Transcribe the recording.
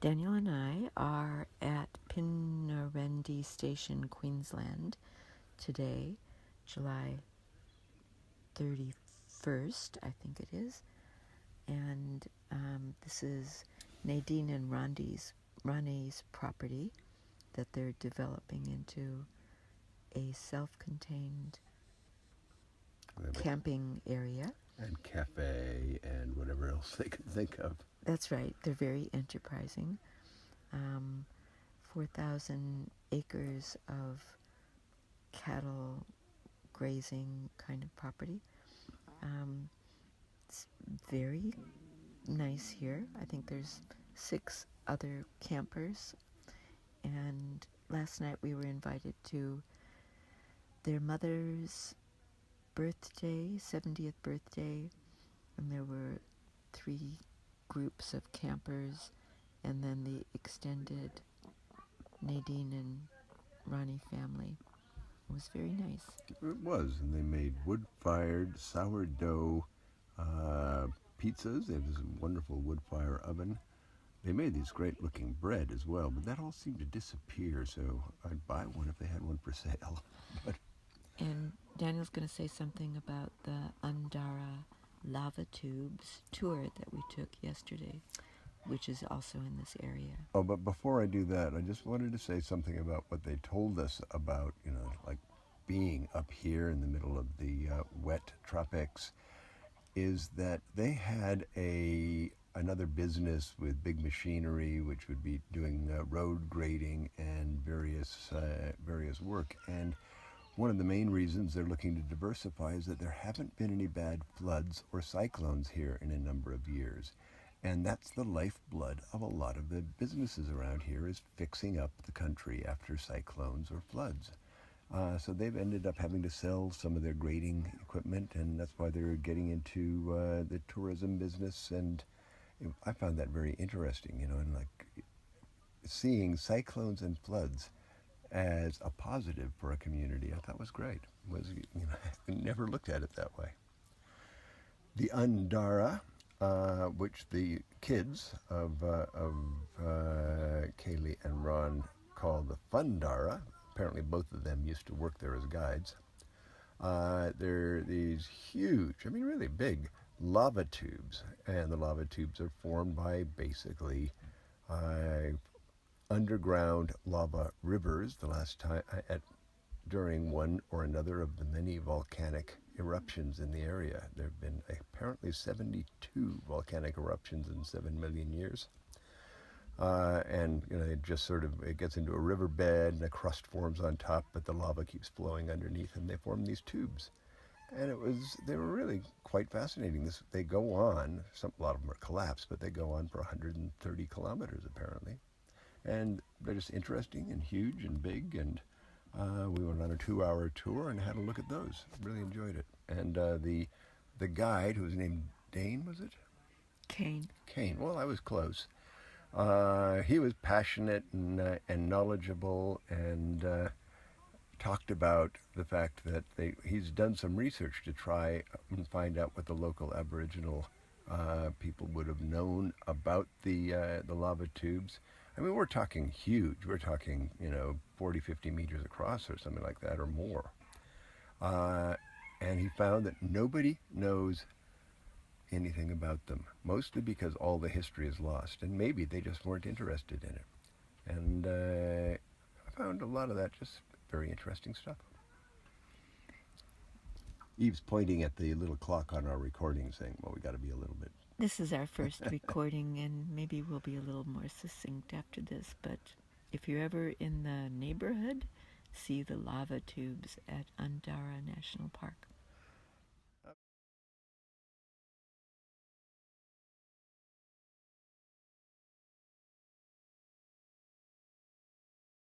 Daniel and I are at Pinndarendi Station, Queensland, today, July 31st, I think it is. And this is Nadine and Ronnie's property that they're developing into a self-contained camping area. And cafe and whatever else they could think of. That's right. They're very enterprising. 4,000 acres of cattle grazing kind of property. It's very nice here. I think there's 6 other campers. And last night we were invited to their mother's birthday, 70th birthday, and there were 3 groups of campers, and then the extended Nadine and Ronnie family. It was very nice. It was, and they made wood-fired sourdough pizzas. They have this wonderful wood-fire oven. They made these great-looking bread as well, but that all seemed to disappear, so I'd buy one if they had one for sale. And Daniel's going to say something about the Andara lava tubes tour that we took yesterday, which is also in this area. Oh, but before I do that, I just wanted to say something about what they told us about, like being up here in the middle of the wet tropics, is that they had another business with big machinery, which would be doing road grading and various work. And one of the main reasons they're looking to diversify is that there haven't been any bad floods or cyclones here in a number of years. And that's the lifeblood of a lot of the businesses around here, is fixing up the country after cyclones or floods. So they've ended up having to sell some of their grading equipment, and that's why they're getting into the tourism business. And I found that very interesting, and like seeing cyclones and floods as a positive for a community, I thought was great. I never looked at it that way. The Andara, which the kids of Kaylee and Ron call the Fundara. Apparently both of them used to work there as guides. They're these huge, really big lava tubes, and the lava tubes are formed by basically underground lava rivers. The last time during one or another of the many volcanic eruptions in the area. There have been apparently 72 volcanic eruptions in 7 million years. And it gets into a riverbed, and a crust forms on top, but the lava keeps flowing underneath, and they form these tubes. And they were really quite fascinating. They go on, a lot of them are collapsed, but they go on for 130 kilometers apparently. And they're just interesting and huge and big, and we went on a 2-hour tour and had a look at those. Really enjoyed it. And the guide, who was named Dane, was it? Kane. Well, I was close. He was passionate and knowledgeable, and talked about the fact that he's done some research to try and find out what the local Aboriginal people would have known about the lava tubes. We're talking huge. We're talking, 40, 50 meters across or something like that, or more. And he found that nobody knows anything about them, mostly because all the history is lost, and maybe they just weren't interested in it. And I found a lot of that just very interesting stuff. Eve's pointing at the little clock on our recording, saying, well, we got to be a little bit... This is our first recording, and maybe we'll be a little more succinct after this, but if you're ever in the neighborhood, see the lava tubes at Andara National Park.